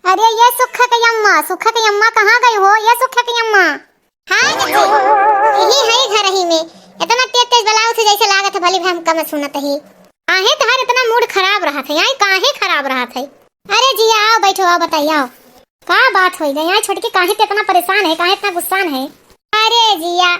अरे ये सुखा की अम्मा कहाँ गई हो? ये सुखा की अम्मा। हाँ जी, यही है घर ही में। इतना तेज तेज बलाऊ थे जैसे लागत है भली हम कम सुनत ही। काहे तहार इतना मूड खराब रहा था? यहाँ काहे खराब रहा था? अरे जी आओ बैठो, आओ बताइए, आओ का बात हो गई? यहाँ छोटकी काहे इतना परेशान है, काहे इतना गुस्सान है? अरे जिया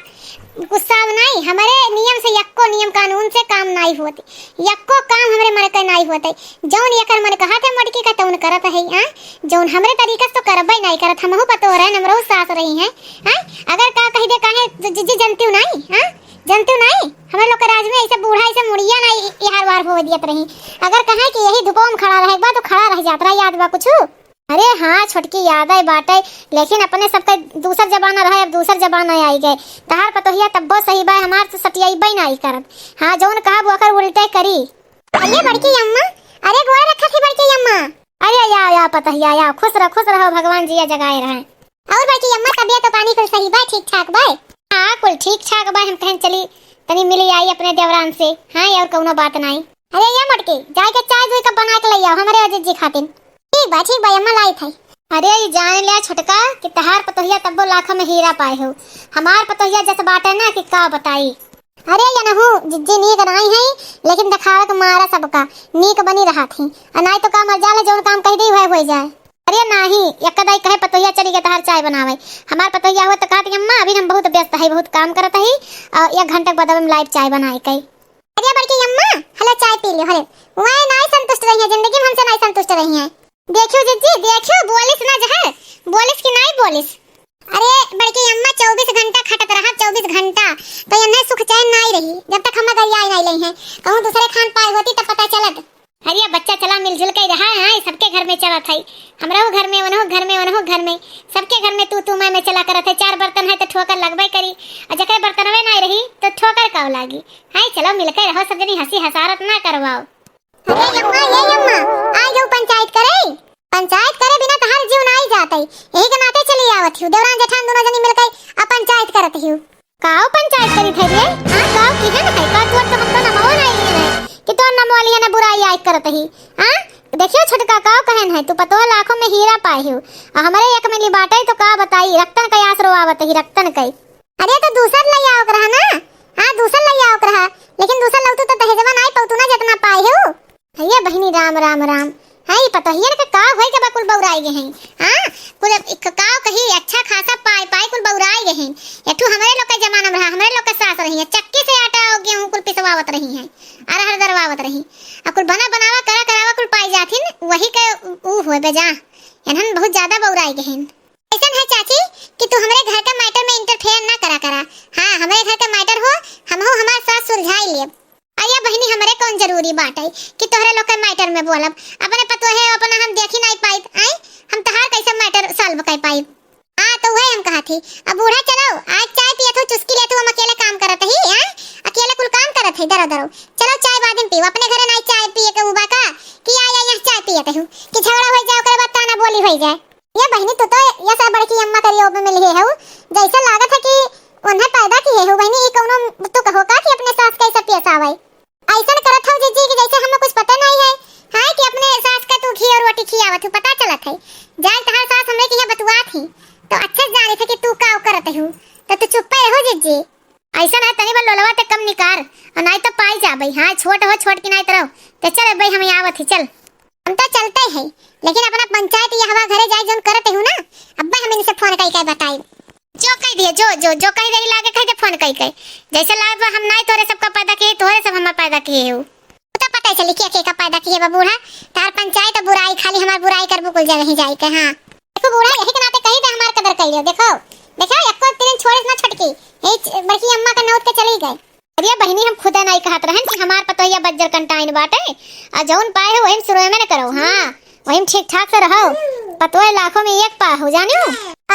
गुस्सा नहीं, हमारे नियम से यक्को नियम कानून से काम नहीं होते, यक्को काम हमरे मन के नहीं होते। जौन यकर मन कहा थे मटकी का तौन करत है। हां जौन हमरे तरीका से तो करबे नहीं करत, हमहु पतो रहे हमरो सास रही हैं। हां अगर का कह दे काहे जिजी जनती नहीं, हां जनती नहीं हमरे लोग के राज में ऐसे बूढ़ा ऐसे मुड़िया नहीं यार वार हो दियत रही। अगर कहे कि यही धुपों में खड़ा रहे बा तो खड़ा रह जात रहा, याद बा कुछ? अरे हाँ छोटकी याद है बाटे, लेकिन अपने सबके दूसर जमाना रहा, अब दूसर जमाना आई गए। तहार पतोहिया तब्बो सही बा, हमार तो सटियाई बई नहीं करत। हाँ जौन कहा वो अकर उल्टे करी। अरे बड़की अम्मा, अरे गोया रखा थी बड़की अम्मा। अरे या पतोहिया या खुश रहो भगवान जी जगाए रहे। और बड़की अम्मा तबियत तो पानी कुल सही बा, ठीक ठाक बा? हाँ कुल ठीक ठाक बा। हम कहें चली तनी मिली आई अपने देवरान से। हाँ और कौनो बात नहीं। अरे ये मटकी जाए के चाय दूध का बना के ले आओ हमारे अजीत जी खातिर। ठीक बा अम्मा लाई थी। अरे जान लिया छोटका कि तहार पतोहिया तब्बो लाखों में हीरा पाए हो, हमार पतोहिया जैसे बाटे ना कि का बताई। अरे ये नहु जिज्जी नीक नहीं है, लेकिन दिखावे के मारा सबका नीक बनी रहा थी। नहीं तो का मर जाले जौन काम कह दी हो जाए। अरे नहीं एकदाई कहे पतोहिया चली गए तहार चाय बनावे। हमार पतोहिया हुआ तो कहती अम्मा अभी हम बहुत व्यस्त है, बहुत काम करत है और 1 घंटे बाद हम लाइव चाय बनाए कई। अरे बड़की अम्मा हला चाय पी लो। हले वह नहीं संतुष्ट रही है, जिंदगी में हमसे नहीं संतुष्ट रही है। देखियो जिज्जी देखियो बोलिस ना जहर बोलिस कि नहीं बोलिस। अरे बड़की अम्मा 24 घंटा खटत रहा, 24 घंटा तो ये सुख चैन नहीं रही जब तक हम घर आई नहीं लई हैं। कहूं दूसरे खान पाए होती तब पता चलत। अरे बच्चा चला मिलजुल के रहा है, सबके घर में चला था, हमरो घर में वनहो घर में वनहो घर में सबके घर में तू मैं चला करत है। 4 बर्तन है तो ठोकर लगबे करी, और जकरे बर्तनवे नहीं रही तो ठोकर कब लागी। हाय चलो मिलकर रहो सब जनी, हंसी हसारत ना करवाओ। अरे अम्मा आ जाओ पंचायत करे बिना तहार जीव नहीं जाते, यही के नाते चली आवत हूं। देवरान जेठान दोनों जनी मिलकर पंचायत करत हूं। काओ पंचायत करी थे रे? हां काओ की है ना का तू तो हमको नमो नहीं है कि तो नमो लिया ना बुराई आई करत ही। हां देखियो छोटका काओ कहन है तू पतो लाखों में हीरा पाए हो, हमारे एक में बाटे तो का बताई रक्तन का आसरो आवत ही रक्तन कई। अरे तो दूसर ले आओ रहा ना। हां दूसर ले आओ रहा, लेकिन दूसर लौतू तो दहेजवा नहीं पौतू ना जितना पाए हो। भैया बहनी राम राम राम। हाय पतोहिया के का होय के बकुल बौराई गए हैं। हां कुल का कही अच्छा खासा पाए कुल बौराई गए हैं। एठू हमारे लोग के जमाना में रहा, हमारे लोग के सास रही है, चक्की से आटा और गेहूं कुल पिसवावत रही है, अरहर दरवावत रही, और कुल बनावा करावा कुल पाई जाथिन वही के ऊ होय बेजा एनहन बहुत ज्यादा बौराई गए हैं। ऐसा है चाची कि तू हमारे घर के मैटर में इंटरफेयर ना करा। हां हमारे घर के मैटर हो, हमहु हमार सास सुलझाई ले। अरे बहनी हमारे कौन जरूरी बात है कि तोहरे लोग के मैटर में बोलब, अपने पतो है अपना हम देखी नहीं पाई। आई हम तहार कैसे मैटर सॉल्व कर पाई? हां तो वही हम कहा थी। अब बूढ़ा चलो आज चाय पियत हो, चुस्की लेत हो, हम अकेले काम करत ही। हां अकेले कुल काम करत है दरो चलो चाय बाद में पीओ। अपने घरे नहीं चाय पिए के उबा का कि आया यहां चाय पियत हूं कि झगड़ा हो जाए ओकरे बाद ताना बोली हो जाए। ये बहनी तू तो ये सब बड़की अम्मा करियो में मिली है जैसा लागत है कि उन्हें पैदा की है बहनी। ई कोनो तू कहो का कि अपने सास कैसे पेशावे ऐसा करत हो जिज्जी कि जैसे हमें कुछ पता नहीं है। हां कि अपने सास का तू घी और रोटी खियावत हो, पता चलत है। जाए तहार सास हमरे की बतुआ थी तो अच्छे से जाने थे कि तू का करत हो, तो तू चुप पे रहो जिज्जी। ऐसा ना तनी बल लोलवा ते कम निकार और नहीं तो पाई जा भाई। हां छोट हो छोट की नहीं तरह तो चल भाई हम आवत ही चल। हम तो चलते हैं लेकिन अपना पंचायत या हवा घरे जाए जोन करते हो ना, अब्बा हम इनसे फोन करके बताई जो कह दिए जो कह दे लागे कह दे फोन करके जैसे लाग हम नहीं तोरे सबका पैदा किए तोरे सब हम पैदा किए हो। तो पता चली के का पैदा किए बूढ़ा तार पंचायत बुराई खाली हमार बुराई कर बुकुल जगह ही जाई के। हां देखो बूढ़ा यही के नाते कही दे हमार कदर कर लियो। देखो एको दिन छोड़े ना छटकी ए बड़की अम्मा का नौत के चली गए। अरे बहनी हम खुदा नहीं कहत रहन कि हमार पतोहिया बज्जर कंटाइन बाटे आ जौन पाए हो वही शुरू में न करो। हां वही ठीक ठाक से रहो, पतोए लाखों में एक पा हो जानियो।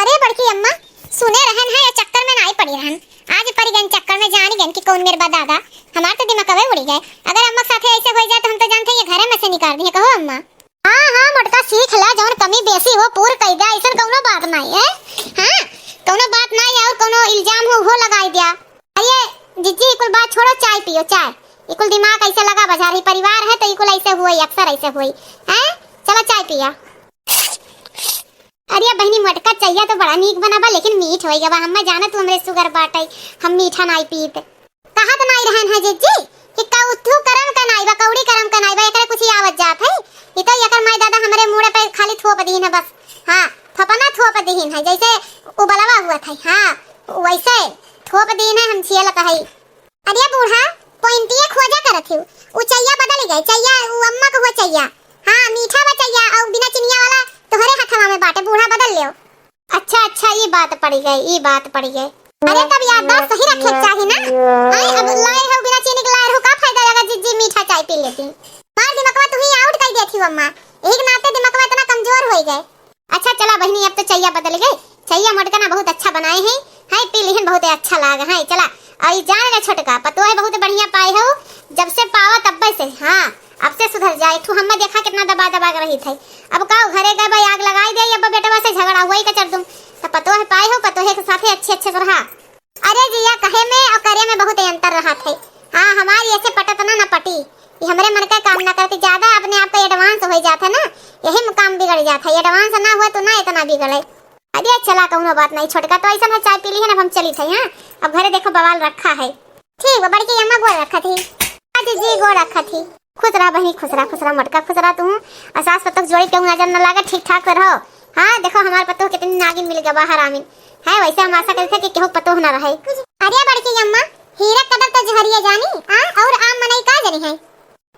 अरे बड़की अम्मा सुने रहन है चक्कर में नहीं पड़ी रहन, आज पड़ी गन चक्कर में जानी गन कि कौन मेरे बा दादा। हमार तो दिमाग कवे उड़ी गए। अगर अम्मा साथे ऐसे हो जाए तो हम तो जानते हैं ये घरे में से निकाल दिए। कहो अम्मा हां मोटका सीख ला जौन कमी बेसी हो पूर कह दे, ऐसा कोनो बात नहीं है। हां कोनो बात नहीं और कोनो इल्जाम हो लगाई दिया। अरे जिज्जी कुल बात छोड़ो, चाय पियो चाय। ये कुल दिमाग ऐसे लगा बाजार ही परिवार है तो ये कुल ऐसे हुई अक्सर ऐसे हुई है। चलो चाय पिया। मटका चाहिए तो बड़ा नीक बनाबा, लेकिन मीठ होई गवा। हम जाने तू हमरे शुगर बाटई, हम मीठा नहीं पीत। कहा तो नहीं रहन है जीजी कि कौथू करम का नहीं बा, कौड़ी करम का नहीं बा, एकरे कुछ आवत जात है। ई तो एकर माई दादा हमरे मुंह पे खाली थोप दीन है बस। हां थपना थोप दीन है, जैसे उबलवा हुआ था हां वैसे थोप दीन है। हम छियल कहई अरे बूढ़ा पॉइंटिया खोजा करत हूं, उ चैया बदल गए, चैया उ अम्मा को हुआ चैया। हां मीठा बा चैया और बिना चीनिया वाला तोहरे हाथवा में बाटे, बूढ़ा बदल लियो। अच्छा अच्छा ये बात पड़ गई, ये बात पड़ गई। अरे तब याददाश्त सही रखे चाहिए ना। हां अब लाए हो बिना चीनी के लाए हो, का फायदा अगर जिज्जी मीठा चाय पी लेती। मार दिमागवा तू ही आउट कर देती हो अम्मा, एक नाते दिमागवा इतना कमजोर हो गए। अच्छा चला बहनी अब तो चैया बदल गए, चैया मटका ना बहुत अच्छा बनाए हैं। हाय पी लिहन बहुत अच्छा लागे। हाय चला आई जान रे छोटका पतो है बहुत बढ़िया पाए हो, जब से पावा तब से। हां अब से सुधर जाए। तू हम्मा देखा कितना दबा दबा कर रही थी, अब का घरे गए भाई आग लगाई दे, अब बेटवा से झगड़ा हुई का कर दूं तो पतो है पाए हो, पतो है के साथे अच्छे अच्छे से रहा। अरे जिया कहे में और करे में बहुत अंतर रहा थे। हां हमारी ऐसे पटत ना पटी, ये हमरे मन का काम ना करती, ज्यादा अपने आप पे एडवांस हो जाता ना, यही काम बिगड़ जाता। एडवांस ना हुआ तो ना इतना बिगड़े। अरे चला कहूँ बात नहीं छोटका तो ऐसा ना चाय पी ली है ना, हम चली थे। हां अब घरे देखो बवाल रखा है। ठीक है बड़की अम्मा गोड़ रखा थी, आज जी गोड़ रखा थी। खुश रहा बहनी, खुश रहा मटका, खुश रहा तू। असास पतक जोड़ी कहूँ नजर न लागे, ठीक ठाक रहो। हां देखो हमारे पतो कितनी नागिन मिल गया बाहर आमिन है, वैसे हम आशा करते थे कि केहू पतो ना रहे। अरे बड़की अम्मा हीरा कदर तो जहरिया जानी हां और आम मनई का जानी है।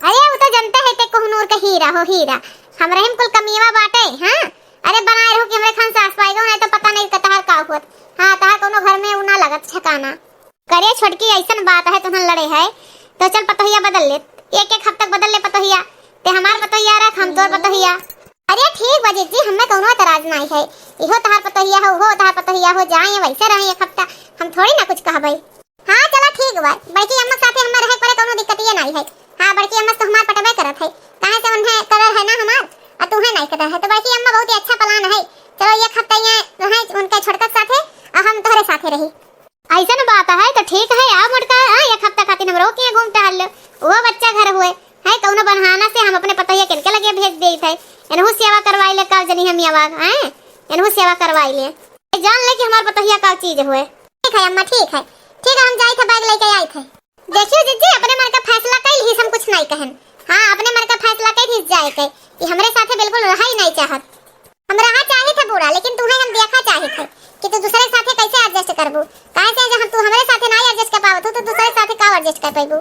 अरे वो तो जानते है ते कोहनूर का हीरा हो, हीरा हम रहीम कुल कमीवा बाटे। हां अरे बनाए रहो कि हमरे खान से आस पाएगा नहीं तो पता नहीं कतहर का हुत। हां तहार कोनो घर में उना लगत ठिकाना करे। छोटकी ऐसन बात है तुहन लड़े है तो चल पतोहिया बदल ले, एक एक हफ्ता बदल ले पतोहिया, ते हमार पतोहिया रख हम तोर पतोहिया। अरे ठीक बा जीजी हमें कोनो एतराज नहीं है, इहो तहार पतोहिया हो वो तहार पतोहिया हो, जाए वैसे रहे एक हफ्ता, हम थोड़ी ना कुछ कहबै। हां चला ठीक बा, बड़की अम्मा साथे हम रहे पड़े कोनो दिक्कत ये नहीं है। हां बड़की अम्मा तो हमार पटबे करत है, काहे से उन्हें कदर है ना हमार और तुम्हें नहीं कदर है, तो बड़की अम्मा बहुत ही अच्छा प्लान है। चलो एक हफ्ता ये रहे उनके छोटका साथे और हम तोहरे साथे रही। ऐसा बात है तो ठीक है आ मुड़का। एक हफ्ता खातिर हम रोक के घूम टहल लो, वो बच्चा घर हुए है कौनो बहाना से हम अपने पतोहिया किनके लगे भेज देई थे, एनहु सेवा करवाई ले का जनी हम आवाज हैं, एनहु सेवा करवाई ले जान ले कि हमार पतोहिया का चीज हुए। ठीक है अम्मा ठीक है हम जाई थे बैग लेके आई थे। देखियो जीजी अपने मन का फैसला कैल ही, हम कुछ नहीं कहन। हां अपने मन का फैसला कैल ही जाए के कि हमरे साथे बिल्कुल रहा ही नहीं चाहत। हम रहा चाहे थे पूरा, लेकिन तुम्हें हम देखा चाहे थे कि तू दूसरे साथे कैसे एडजस्ट करबू, काहे से जब तू हमरे साथे नहीं एडजस्ट कर पावत तो दूसरे साथे का एडजस्ट कर पाबू।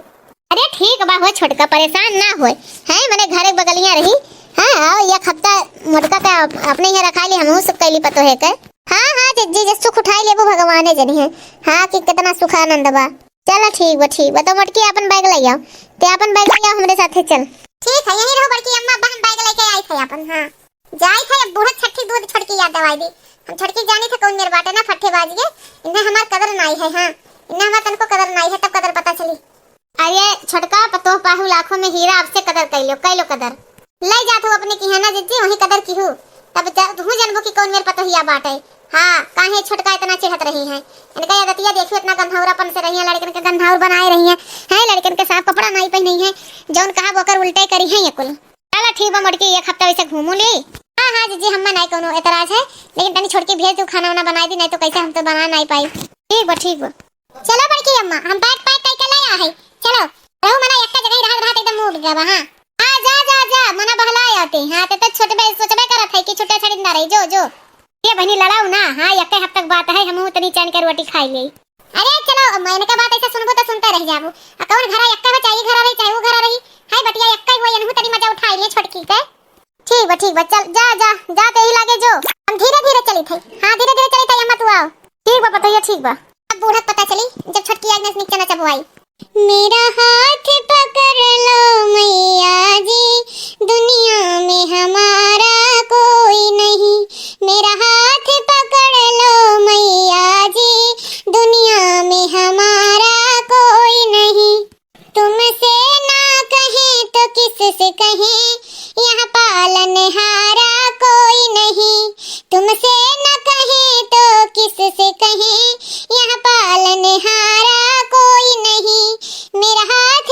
अरे ठीक बा हो छोटका परेशान ना होए है, मैंने घरे बगलिया रही। हां आओ एक हफ्ता मुड़का का अपने यहाँ रखा ली, हमहु सब कैली पतो है के। हां जीजी जे सुख उठाई लेबो भगवाने जनी है। हां कि कितना सुख आनंद बा। चलो ठीक बा तो मटकी अपन बैग ले आओ, ते अपन बैग ले आओ हमरे साथे चल। ठीक है यही रहो बड़की अम्मा, बहन बैग लेके आई थे अपन। हां जाई थे अब बूढ़ा छठी दूध छोटकी याद दवाई दी, हम छोटकी जानी थे कौन मेरे बाटे ना फट्टे बाज गए, इन्हें हमार कदर नहीं है। हां इन्हें हमार तनको कदर नहीं है, तब कदर पता चली। अरे छोटका पतो पाहु लाखों में हीरा, आपसे कदर कैलो कदर ले जात हो अपने की है ना जीजी, वही कदर की हूं तब तू जानबो कि कौन मेरे पतोहिया बाटे। हां काहे छोटका इतना चिढ़त रही है, इनका आदतिया देखियो इतना गंधाउरापन से रही है, लड़कन के गंधाउर बनाए रही है, लड़कन के साफ कपड़ा नहीं पहनी है, जौन कहा बोकर उल्टे करी है ये कुल। चला ठीक बा मटकी एक हफ्ता वैसे घूमू ली। हां जीजी हम नहीं कोनो एतराज है, लेकिन तनी छोटकी भेज तू खाना वाना बनाई दी, नहीं तो कैसे हम तो बना नहीं पाई। ठीक बा चलो बड़की अम्मा हम बैग पैक करके ले आ है। चलो रहू मना एक जगह रह एकदम मूड गया। हां जा मना बहलाए आते। हां ते छोटे बे सोचबे करत है कि छोटे छड़ी ना रही जो ये बहनी लड़ाऊ ना। हां एक हफ्ता की बात है, हम तनी चैन के रोटी खाई ले। अरे चलो मैंने का बात ऐसे सुनबो तो सुनते रह जाबो, कौन घर एक का चाहिए घर रही चाहे वो घर रही है, बटिया एक का होय एनहु तनी मजा उठाई ले छोटकी के। ठीक बा चल जा ते ही लागे जो हम धीरे चली थे। हां धीरे चली थे अम्मा तू आओ। ठीक बा पतोहिया ठीक बा। अब बूढ़ा पता चली जब छोटकी आज ने नीचे न चबवाई। मेरा हाथ पकड़ लो मैया जी, दुनिया में हमारा कोई नहीं, मेरा हाथ पकड़ लो मैया जी, दुनिया में हमारा कोई नहीं, तुमसे ना कहें तो किससे कहें, यहाँ पालनहारा कोई नहीं, तुमसे न कहें तो किससे कहें, यहाँ पालनहारा कोई नहीं, मेरा हाथ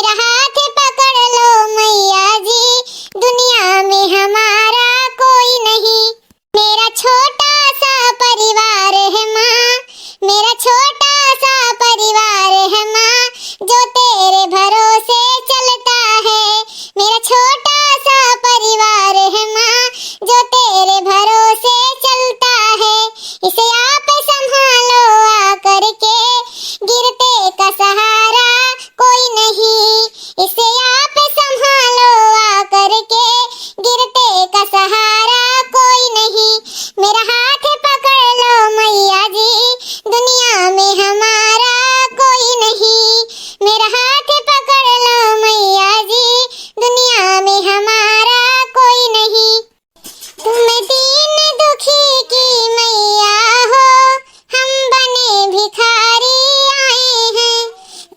मेरा हाथ पकड़ लो मैया जी, दुनिया में हमारा कोई नहीं। मेरा छोटा सा परिवार है माँ, मेरा छोटा सा परिवार है माँ, जो तेरे भरोसे चलता है। मेरा छोटा सा परिवार है माँ, जो तेरे भरोसे चलता है। इसे आप संभालो आकर के, गिरते का सहारा कोई नहीं। इसे आप संभालो आकर के, गिरते का सहारा कोई नहीं। मेरा हाथ पकड़ लो मैया जी, दुनिया में हमारा कोई नहीं। मेरा हाथ पकड़ लो मैया जी, दुनिया में हमारा कोई नहीं। तुम दीन दुखी की मैया हो, हम बने भिखारी आए हैं।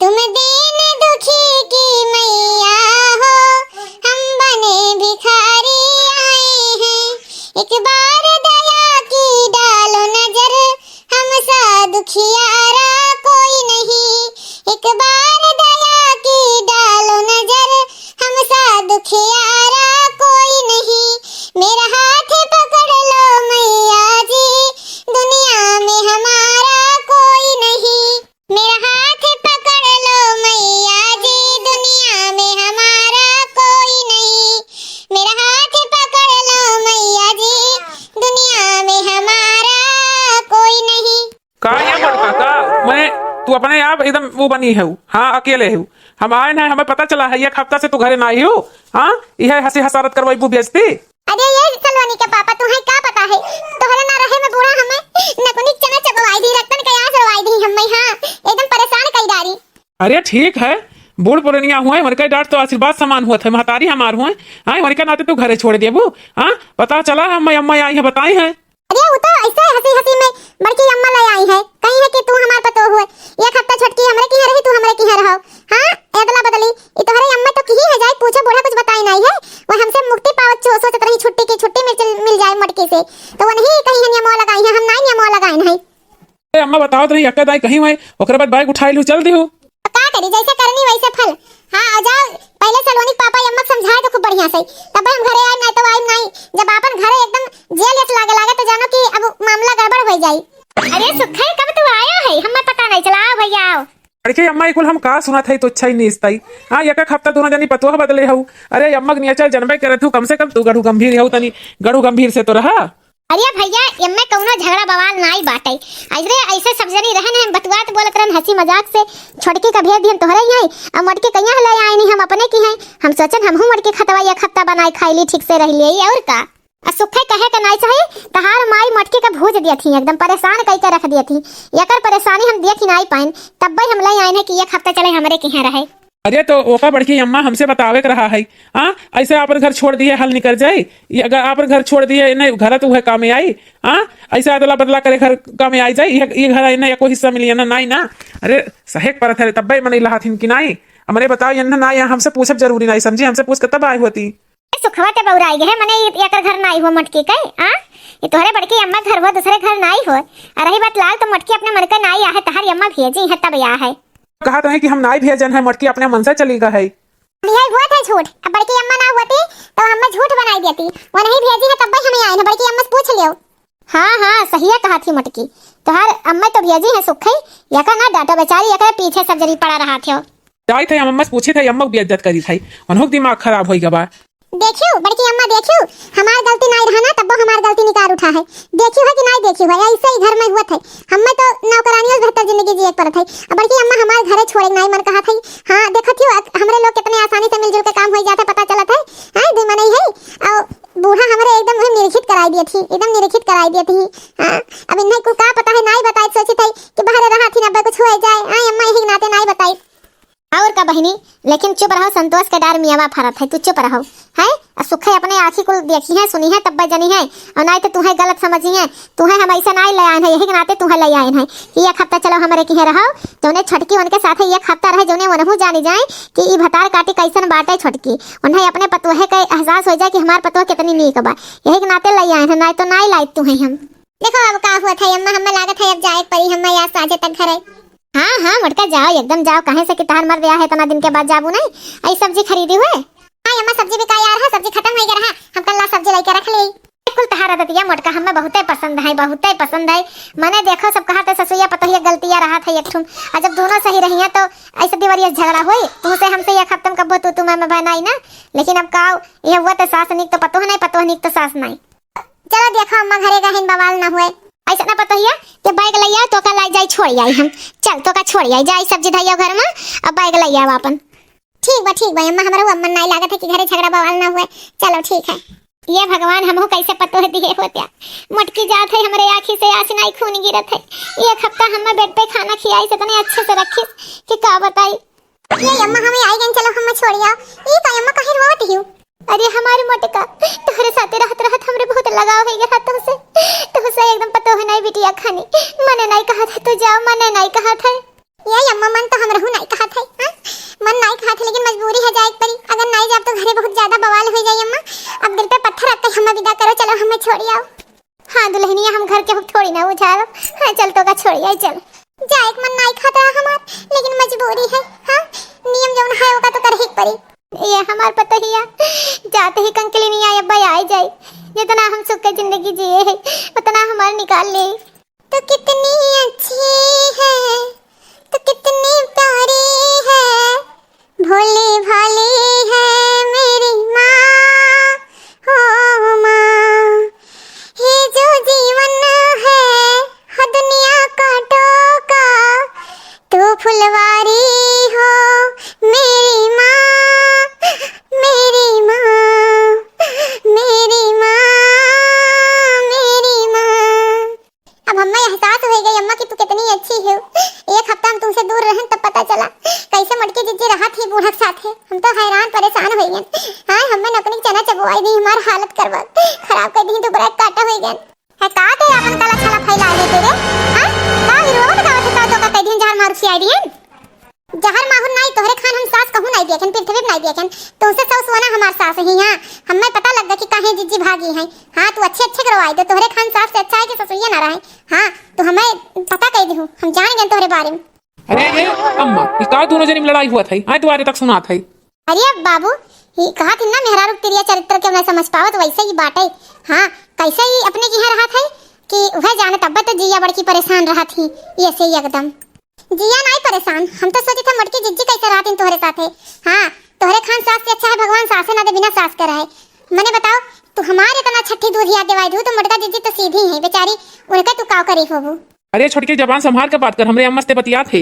तुम दीन दुखी की मैया हो, हम बने भिखारी आए हैं। एक बार दया की डालो नजर, हम सा दुखियारा कोई नहीं। एक बार दया की डालो नजर, हम सा दुखियारा कोई नहीं। मेरा हाथ पकड़ लो मैया जी, दुनिया में हमारा कोई नहीं। मेरा हाथ पकड़ लो मैया जी, दुनिया में हमारा कोई नहीं। मेरा हाथ पकड़ लो मैया जी, दुनिया में हमारा कोई नहीं। का ये बड़का का मैं तू अपने आप एकदम वो बनी है। हाँ अकेले है। हम आए ना, हमें पता चला है एक हफ्ता से तू घरे ना आई हो। हाँ यह हंसी हसारत करवाई बू बेचती। अरे ये सलवानी के पापा तुम्हें क्या पता है, तोहरे ना रहे में बूढ़ा हमें नकुनी चना चबवाई दी, रतन के आस रवाई दी हमें। हां एकदम परेशान कई डारी। अरे ठीक है, बूढ़ पुरनिया हुए मर के डांट तो आशीर्वाद समान हुआ था। महतारी हमार हुए। हाँ मर के नाते तू घरे छोड़ दिए बू। हाँ पता चला हम अम्मा आई है बताई है। अरे वो तो ऐसे हंसी हंसी में बड़की अम्मा ले आई है, कहीं है कि तू हमार पतो हुए। एक हफ्ता छटकी हमरे की रही, तू हमरे की रहो। हां अदला बदली ई तोहरे अम्मा तो की है जाए, पूछो बूढ़ा कुछ बताई नहीं है। वो हमसे मुक्ति पावत छो, सोचत रही छुट्टी की छुट्टी मिल जाए मटके से, तो वो नहीं कहीं नियमो लगाई है, हम नहीं नियमो लगाई नहीं। अरे अम्मा बताओ तो नहीं अक्का दाई कहीं हुए, ओकरे बाद बाइक उठाई लू चल दी हूं। का करी जैसे करनी वैसे फल। हां आ जाओ, पहले सलोनी पापा अम्मा समझाए तो खूब बढ़िया से, तब हम घरे आए नहीं तो आए नहीं। जब अपन घरे एकदम जेल जैसे लागे तो जानो कि अब मामला गड़बड़ हो जाई। अरे सुखई कब तू आया है, हमें पता नहीं चला। आओ भैया आओ। अरे अम्मा कुल हम का सुना था तो अच्छा ही नहीं इस्ताई। हाँ एक हफ्ता दोनों जनी पतोह बदले हूँ। अरे अम्मा के नियचल जनबे करे तू, कम से कम तू गढ़ू गंभीर हूँ तनी, गढ़ू गंभीर से तो रहा। अरे भैया एम्मे कौनो झगड़ा बवाल नहीं बाटे। अरे ऐसे सब जनी रहन हम बतवात बोलत रहन हंसी मजाक से। छोटकी का भेद दियन तोहरे ही है, अब मटके कहिया ले आए नहीं, हम अपने की हैं। हम सोचन हमहू मटके खतवा एक हफ्ता बनाई खाईली ठीक से रह लिए और का। सुखे कहे के नहीं चाहिए, तहार माई मटके का भूज दिया थी, एकदम परेशान कई के रख दिया थी। एकर परेशानी हम देख ही नहीं पाइन, तब हम ले आए हैं कि एक हफ्ता चले हमरे के यहाँ रहे। अरे तो ओका बड़की अम्मा हमसे बतावे के रहा है। हाँ ऐसे आपन घर छोड़ दिए हल निकल जाए, अगर आपन घर छोड़ दिए नहीं घर तो वह काम में आई। हाँ ऐसे अदला बदला करे घर काम में आई जाए, ये घर आई ना कोई हिस्सा मिली ना नहीं ना। अरे सहेक पर थे तब मन लहा थी कि नहीं। हमारे बताओ ये ना हमसे पूछब जरूरी नहीं समझी, हमसे पूछ के तब आई होती। सुखवा ते बौराई गए मने एकर घर नहीं हो मटकी के। हां ये तोहरे बड़की अम्मा घर हो, दूसरे घर नहीं हो। और रही बात लाल तो मटकी अपने मन का नहीं आहे, तहारी अम्मा भेजी है तब या है। कहा तो है कि हम नहीं भेजन है, मटकी अपने मन से चली गई है। यही हुआ था झूठ, अब बड़की अम्मा ना होती तो अम्मा झूठ बनाई देती। वो नहीं भेजी है तब हमें आए ना, बड़की अम्मा से पूछ लियो। हां सही है कहा थी मटकी, तोहार अम्मा तो भेजी है सुखई, या का ना डाटो बेचारी, या पीछे सब जरी पड़ा रहा थे। जाई थे अम्मा से पूछी थे, अम्मा की इज्जत करी थी, उन्हों दिमाग खराब होई गबा। देखियो बड़की अम्मा देखियो, हमार गलती नहीं रहना तब हमार गलती निकाल उठा है। देखियो है कि नहीं देखियो है, ऐसे ही घर में हुआ था। हमें तो नौकरानियों से बेहतर जिंदगी जिए पड़ा था। अब बड़की अम्मा हमारे घरे छोड़े नहीं मन कहा था। हां देखत हो हमरे लोग कितने आसानी से मिलजुल के काम हो जाता, पता चला था। हां दे मने है और बूढ़ा हमारे एकदम निरीक्षित कराई दी थी, एकदम निरीक्षित कराई दी थी। हां अब इन्हें को का पता है नहीं बताई, सोची थी कि बाहर रहा थी ना कुछ हो जाए। हां अम्मा यही नाते नहीं बताई और का बहनी, लेकिन चुप रहो, संतोष के डार मियावा फरत है, तू चुप रहो है। सुखे अपने आँखी को देखी है सुनी है तब जनी है, और नहीं तो तुम्हें गलत समझी है। तुम्हें हम ऐसा नहीं ले आए हैं, यही के नाते तुम्हें ले आए हैं कि एक हफ्ता चलो हमारे की रहो, तो उन्हें छटकी उनके साथ एक हफ्ता रहे, जो उन्हें जानी जाए कि ई भतार काटी कैसन बाटे छटकी, उन्हें अपने पतोहे का एहसास हो जाए कि हमारे पतोह कितनी नीक बा, यही के नाते ले आए हैं, नहीं तो नहीं लाई तुम्हें हम। देखो अब का हुआ था अम्मा, हमें लागत है अब जाए परी, हमें यहाँ साझे तक घर है। हाँ हाँ मोटका जाओ, एकदम जाओ, कहे से कि तहार मर गया है इतना दिन के बाद जाबू नहीं। आई सब्जी खरीदी हुए? हाँ अम्मा सब्जी भी का यार है, सब्जी खत्म हो गया है, हम कल ला सब्जी लेके रख ली। बिल्कुल तहार आदतिया मोटका हमें बहुते पसंद है, बहुते पसंद है। मैंने देखो सब कहा था ससुया पतोहिया गलतियां रहा था एक ठुम, और जब दोनों सही रही हैं तो ऐसे दिवरिया झगड़ा हुई तुमसे हमसे ये खत्म कब तू मैं बनाई ना। लेकिन अब का ये हुआ तो सास निक तो पतो नहीं, पतो निक तो सास नहीं। चलो देखो अम्मा घरे का हिन बवाल ना हुए, ऐसा ना पतोहिया कि बैग लइया तो का लाई जाई छोड़ आई हम, चल तो का छोड़ आई जाई सब्जी धइया घर में, अब बैग लइया अपन। ठीक बा अम्मा, हमारा मन नहीं लागत है कि घरे झगड़ा बवाल ना हुए। चलो ठीक है। ये भगवान हमहू कैसे पतो है दिए होत्या, मटकी जात है हमरे आँखी से आसनाई खून गिरत है। एक हफ्ता हमें बेड पे खाना खिलाई से इतने अच्छे से रखी कि का बताई। ये अम्मा हमें आई गन, चलो हम छोड़िया। ये का अम्मा काहे रोवत हियो? अरे हमारे मोटका तोहरे साथे रहत हमरे बहुत लगाव है गया तुमसे एकदम पतो है नहीं बिटिया खानी। मने नहीं कहा था तो जाओ, मने नहीं कहा था। ये अम्मा मन तो हमरहू नहीं कहा था, मन नहीं कहा था, लेकिन मजबूरी है जाए परी। अगर नहीं जाब तो घरे बहुत ज्यादा बवाल हो जाए अम्मा। अब दिल पे पत्थर रख के हमें विदा करो, चलो हमें छोड़ी आओ। हाँ दुल्हनिया हम घर के हुक थोड़ी ना उछालो। हाँ चल तो का छोड़ी आई, चल जाए मन नहीं खाता हमार, लेकिन मजबूरी है। हाँ नियम जौन है ओका तो करे ही परी। ये हमार पता ही जाते ही कंकली नहीं आए अब्बा आ जाए, जितना हम सुख के जिंदगी जिए है उतना हमार निकाल ले। तो कितनी अच्छी है, तो कितनी प्यारी है, भोली भाली है मेरी माँ। हो माँ ये जो जीवन है हर दुनिया का टोका, तू फुलवारी हो मेरी माँ, मेरी माँ, मेरी माँ, मेरी माँ। अब हमें एहसास हो गई अम्मा कि तू कितनी अच्छी है। एक हफ्ता हम तुमसे दूर रहे तब पता चला कैसे मटके जिज्जी रहा थी बूढ़ा साथ है। हम तो हैरान परेशान हो गए। हाँ हमें नकनी चना चबवाई दी, हमार हालत करवा खराब कर दी, तो बड़ा काटा हो गया है। का ते अपन काला छाला फैला दे तेरे। हां का हीरो बतावत था तो का कह दिन जहर मार सी आई दियन जहर माहुर नहीं तोहरे खान हम सास कहू नहीं देखन, पृथ्वी नहीं देखन, तुमसे सब सोना हमार सास ही। हां हमें पता लग गया कि काहे जिज्जी भागी है। हां तू अच्छे करवाई दे, तोहरे खान सास से अच्छा है कि ससुरिया ना रहे। हां तो हमें पता कह दी हूं, हम जान गए तोहरे बारे में। अरे ये अम्मा ये का दोनों जनी में लड़ाई हुआ था? आज तुम्हारे तक सुना था। अरे बाबू ही कहा थी ना मेहरा रुक तेरिया चरित्र के मैं समझ पावत वैसे ही बाटे। हाँ कैसे ही अपने की रहा था कि वह जाने तब तो जिया बड़की परेशान रहा थी। ऐसे ही एकदम जिया नहीं परेशान, हम तो सोचे था मटकी जिज्जी कैसे रहा थी तोहरे साथे। हाँ तोहरे खान सास से अच्छा है भगवान सासे ना दे बिना सास के रहे। मैंने बताओ तू हमारे इतना छठी दूध याद दिवाई दू तो मटका जिज्जी तो सीधी है बेचारी, उनका तू काव करी होबू। अरे छोटकी जबान संभाल के बात कर, हमरे अम्मा से बतिया थे।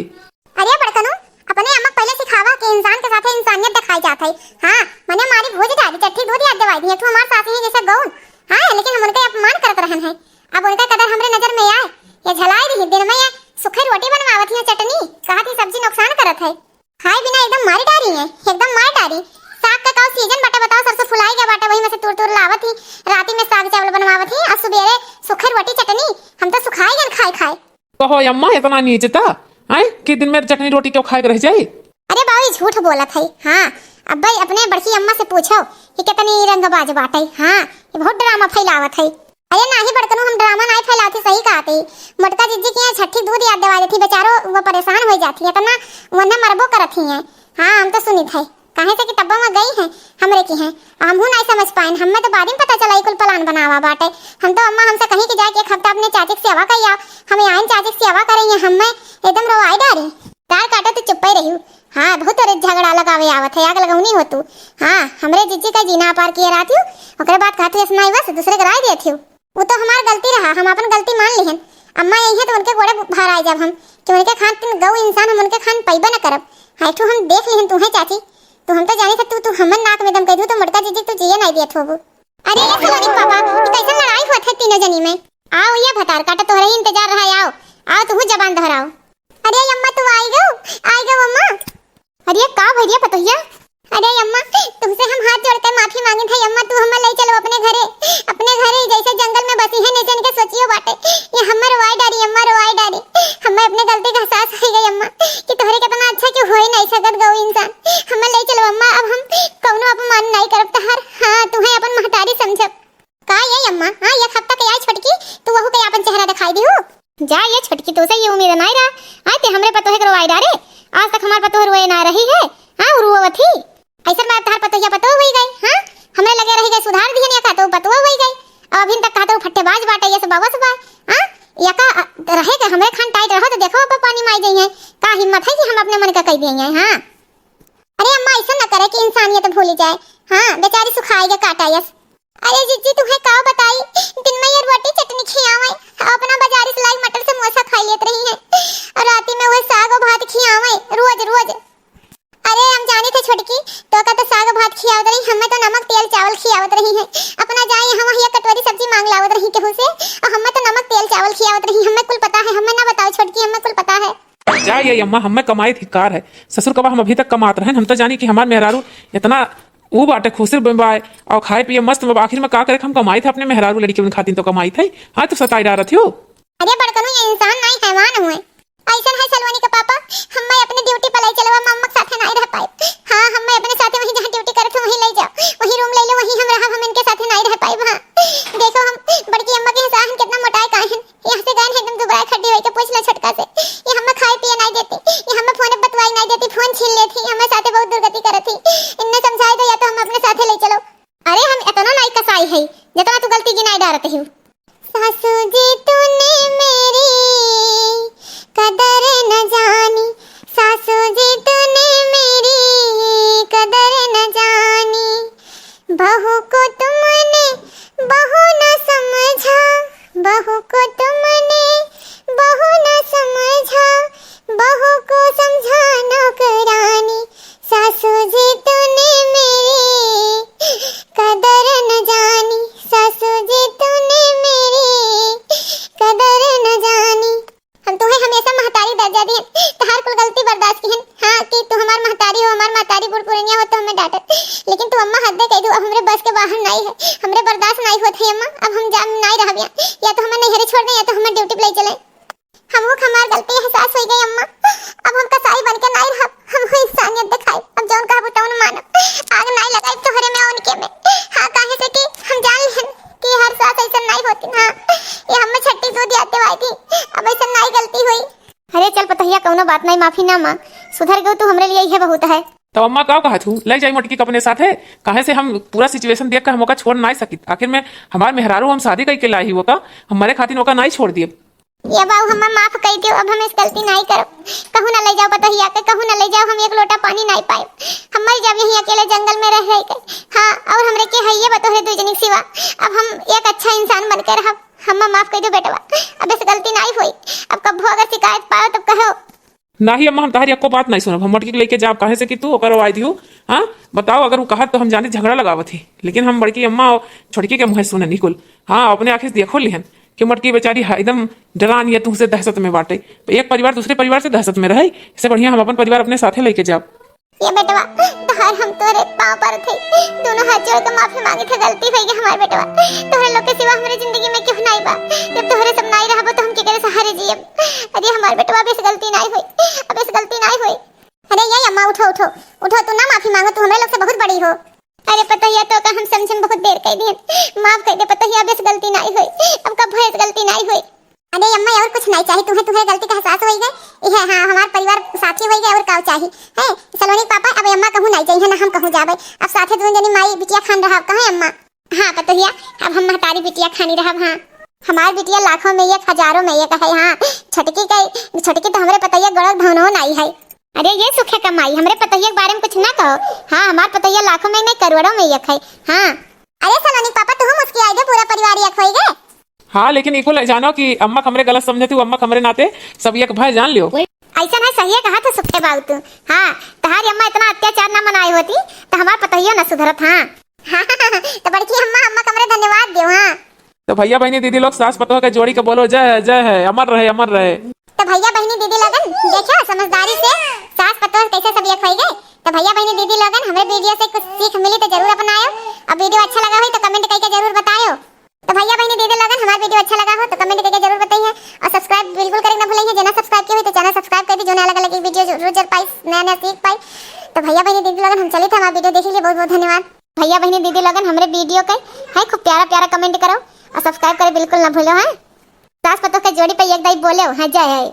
अरे बड़कनो अपने अम्मा पहले सिखावा कि इंसान के साथ इंसानियत दिखाई जात है। हाँ मैंने हमारी भोज डाली चट्टी दूध याद दिवाई दी है, तू हमारे साथ ही जैसे गौन। हाँ लेकिन हम उनका अपमान करत रहन है। अब उनका कदर हमरे नजर में आए ये झलाई रही दिन में ये सुखी रोटी बनवावत है चटनी कहा थी सब्जी नुकसान करत है। खाए बिना एकदम मारी डारी है, एकदम मार डारी। साग का काउ सीजन बाटे बताओ, सरसों फुलाई गया बाटे वही में से तुर लावत ही, राती में साग चावल बनवावत ही, और सुबेरे सुखी रोटी चटनी। हम तो सुखाई गन खाए कहो अम्मा इतना नीचता आए कि दिन में चटनी रोटी क्यों खाए रह जाए? अरे बाबू झूठ बोलत है। हाँ अब भाई अपने बड़की अम्मा से पूछो कि कितनी रंगबाज बाटे। हाँ ये बहुत ड्रामा फैलावत है। अरे नाही बड़कनू हम ड्रामा नहीं फैलाते, सही कहते। मटका जिज्जी की यहाँ छठी दूध याद दिवा देती, बेचारो वो परेशान हो जाती है तना वरना मरबो करत ही है। हाँ हम तो सुनी थे कहे से कि तब्बा में गई है हमरे की है, हमहू नहीं समझ पाए, हमें तो बाद में पता चला कुल प्लान बनावा बाटे। हम तो अम्मा हमसे कहीं कि जाके एक हफ्ता अपने चाची की सेवा करिया, हमें आइन चाची की सेवा करेंगे, हमें एकदम रोवाई डारी दाल काटे तो चुप ही रही। हाँ बहुत झगड़ा लगावे आवत है, आग लगौनी हो तू। हाँ हमरे जिज्जी का जीना पार किए रहा थी, ओकरे बाद कहती सुनाई बस दूसरे के राय दे थी। वो तो हमार गलती रहा, हम अपन गलती मान लिहन। अम्मा यही है तो उनके गोड़े भार आए जब हम कि उनके खान तुम गौ इंसान हम उनके खान पैबा न करब। हाय तो हम देख लिहन तुम्हें चाची, तो हम तो जाने से तू हमन नाक में दम कह दू तो मटका जिज्जी तू जिए नहीं दियत होबू। अरे ये सुनानी पापा कैसे लड़ाई हुआ था तीनों जनी में। आओ ये भतार काटा तोहरे ही इंतजार रहा, आओ तू जबान दोहराओ। अरे अम्मा तू आई गो अम्मा। अरे का भैया पतोहिया। अरे अम्मा तुमसे हम हाथ जोड़कर माफी मांगे थे अम्मा, तू हमें ले चलो अपने घरे जैसे जंगल में बसी है नीचे के सोचियो बाटे। ये हमें रोवाई डारी अम्मा, रोवाई डारी। हमें अपने गलती का एहसास हो गई अम्मा कि तोहरे कितना अच्छा कि हो ही नहीं सकत गौ इंसान। हमें ले चलो अम्मा, अब हम कौनो अपमान नहीं करब तहर। हाँ तुम्हें अपन महतारी समझब का ये अम्मा। हाँ ये हफ्ता के आई छटकी तू वहु के अपन चेहरा दिखाई दी हो। जा ये छटकी तो से ये उम्मीद नहीं रहा। आज ते हमरे पतोहे के रोवाई डारे। आज तक हमार पतोह रोए ना रही है। हां रुवत थी ऐसा बात तार पतोहिया पतोह होई गई। हां हमरे लगे रही गई सुधार दिहन या का तो पतोह होई गई। अब अभी तक का तो फट्टेबाज बाटे ये सब बवस बा। हां या का रहे के हमरे खान टाइट रहो तो देखो अब पानी माई गई है। का हिम्मत है कि हम अपने मन का कह देंगे। हां अरे अम्मा ऐसा न करे कि इंसानियत भूल जाए। हां बेचारी सुखाएगा काटायस। अरे जीजी तुम्हें का बताई दिन में ये रोटी चटनी खियावे अपना बाजारी से लाई मटर से मोसा खा लेत रही है और राती में वो साग और भात खियावे रोज रोज। अरे हम जाने थे छोटकी तो का तो साग भात खियावत रही हमें तो नमक तेल चावल खियावत रही है। अपना जाए हम वही कटोरी सब्जी मांग लावत रही केहू से और हमें तो नमक तेल चावल खियावत रही। हमें कुल पता है। हमें ना बताओ छोटकी हमें कुल पता है। जा ये अम्मा हमें कमाई थी कार है ससुर कबा हम अभी तक कमात रहे हम तो जानी कि हमार मेहरारू इतना वो बाटे खुसर बम्बाए और खाए पिए मस्त में आखिर में का करे हम कमाई थे अपने मेहरारू लड़की उन खातिर तो कमाई थे। हाँ तो सताई डाल रही हो। अरे बड़कनो ये इंसान नहीं हैवान हुए ऐसा है सलवानी का पापा। हम मैं अपने ड्यूटी पर लाई चलवा मम्मा के साथ नहीं रह पाए। हां हम मैं अपने साथ वहीं जहां ड्यूटी करत हूं वहीं ले जाओ वहीं रूम ले लो वहीं हम रहा हम इनके साथ नहीं रह पाए। हां देखो हम बड़की अम्मा के हिसाब कितना मोटाए का है। यहां से गए एकदम दुबराए खड्डी होई के पूछ ले छटका से ये हमें खाए पिए नहीं देती ये हमें फोन बतवाई नहीं देती फोन छीन लेती हमें साथे बहुत दुर्गति करत थी। इनने समझाई दो या तो हम अपने साथे ले चलो। अरे हम इतना नहीं कसाई है जितना तू गलती की नहीं डालती हूं। सासू जी तूने मेरी कदर न जानी सासू जी तूने मेरी कदर न जानी बहू को तुमने बहू न समझा बहू को तुमने बहू न समझा बहू को समझा नौकरानी सासू जी तूने मेरी कदर न जानी सासू जी तूने मेरी कदर न जानी। हम तुम्हें हमेशा महतारी दर्जा दिए तहार कुल गलती बर्दाश्त की है। हां कि तू हमार महतारी हो हमार महतारी बुढ़ पुरनिया हो तो हमें डांटे लेकिन तू अम्मा हद कह दो अब हमरे बस के बाहर नहीं है हमरे बर्दाश्त नहीं होत है अम्मा। अब हम जाम नहीं रहबिया या तो हमें नहरे छोड़ दे या तो हमें ड्यूटी पे ले चले। हमको हमार गलती एहसास हो गई अम्मा। अब हम कसाई बन के नहीं रह हम इंसानियत दिखाई अब जौन कहबो तौन मानो आग नहीं लगाई तोहरे में उनके में। हां काहे से कि हम जान लेन कि हर साथ ऐसा नहीं होती। हां ये हमें छट्टी दूध आते हुई थी अब ऐसा नहीं गलती हुई। अरे चल पतहिया कौनो बात नहीं माफी ना मांग सुधर गयो तू हमरे लिए ये बहुत है। तो अम्मा का कहा तू ले जाई मटकी अपने साथ है काहे से हम पूरा सिचुएशन देख कर हम ओका छोड़ नहीं सकी आखिर में हमार मेहरारू हम शादी करके लाई ही ओका हमारे खातिर ओका नहीं छोड़ दिए। ये बाबू हमें माफ कर दियो अब हम इस गलती नहीं करो कहूं ना ले जाओ पतहिया के कहूं ना ले जाओ हम एक लोटा पानी नहीं पाए हम मर जाब यहीं अकेले जंगल में रह के। हां और हमरे के है ये बतोहे दो जनी सिवा अब हम एक अच्छा इंसान बनकर रह हम माफ कर दो बेटवा अब इस गलती नहीं हुई। अब कब अगर शिकायत पाओ तब कहो। नहीं अम्मा हम तारी एको बात नहीं सुनब हम मटकी लेके जाब काहे से कि तू ओकर आई दियो। हाँ बताओ अगर वो कहा तो हम जाने झगड़ा लगावत थी लेकिन हम बड़की अम्मा और छोटकी के मुँह सुने निकुल। हाँ अपने आंखें से देखो लिहन कि मटकी बेचारी एकदम डरान या तुमसे दहशत में बांटे एक परिवार दूसरे परिवार से दहशत में रहे इससे बढ़िया हम अपन परिवार अपने साथे लेके जाब। ये बेटवा तोहर हम तोरे पांव पर थे दोनों हाथ जोड़ के माफी मांगे थे गलती हो गई हमारे बेटवा तोहरे लोग के सिवा हमारे जिंदगी में क्यों नहीं बा जब तोहरे सब नहीं रहबो तो हम के करे सहारे जियब। अरे हमारे बेटवा अब इस गलती नहीं हुई अब इस गलती नहीं हुई। अरे ये अम्मा उठो उठो उठो तू ना माफी मांगो तू हमारे लोग से बहुत बड़ी हो। अरे पतहिया तो का हम समझन बहुत देर कह दिए माफ कर दे पतहिया अब इस गलती नहीं हुई अब कब इस गलती नहीं हुई। अरे अम्मा और कुछ नहीं चाहिए तुम्हें तुम्हारी गलती का एहसास हो गई है। हां हमारा परिवार साथी हो गया और काव चाहिए है सलोनी पापा अब अम्मा कहूं नहीं चाहिए ना हम कहूं जाबे अब साथे दोनों जनी माई बिटिया खान रहा कहां अम्मा। हां पतहिया अब हम महतारी बिटिया खानी रहा। हां हमार बिटिया लाखों में एक हजारों में एक है। हां छटकी तो हमरे पतहिया गड़क भवनो नहीं है। अरे ये सुखे कमाई हमरे पतहिया के बारे में कुछ ना कहो। हां हमार पतहिया लाखों में नहीं करोड़ों में एक है। हां अरे सलोनी पापा तुम उसकी आइडिया पूरा परिवार एक होई गए। हाँ लेकिन इको जानो कि अम्मा हमरे गलत समझे तू अम्मा हमरे नाते सब एक भाई जान लियो। ऐसा है सही कहा था सुखे बाबू तू। हाँ तहारी अम्मा इतना अत्याचार ना मनाई होती तो हमार पतहिया न सुधरत। हाँ तो बड़की अम्मा हमरे धन्यवाद दियो। हाँ तो भैया बहनी दीदी लोग सास पतोह के जोड़ी के बोलो जय है अमर रहे अमर रहे। तो भैया बहनी दीदी लगन देखो समझदारी से सास पतोह कैसे सब एक हो गए। तो भैया बहनी दीदी लगन हमें वीडियो से कुछ सीख मिली तो जरूर अपनाओ और वीडियो अच्छा लगा हो तो कमेंट करके जरूर बताओ। तो भैया बहनी दीदी लगन हमारा वीडियो अच्छा लगा हो तो कमेंट करके जरूर बताइए और सब्सक्राइब बिल्कुल करना भूलिए जना सब्सक्राइब किए हो तो चैनल सब्सक्राइब कर दी जो अलग अलग वीडियो रोज पाई नया सीख पाई। तो भैया बहनी दीदी लगन हम चले थे हमारा वीडियो देख लीजिए बहुत बहुत धन्यवाद। भैया बहनी दीदी लगन हमारे वीडियो के है खूब प्यारा प्यारा कमेंट करो और सब्सक्राइब करे बिल्कुल ना भूलो। है सास पतोह के जोड़ी पे एक दाई बोले है जय है।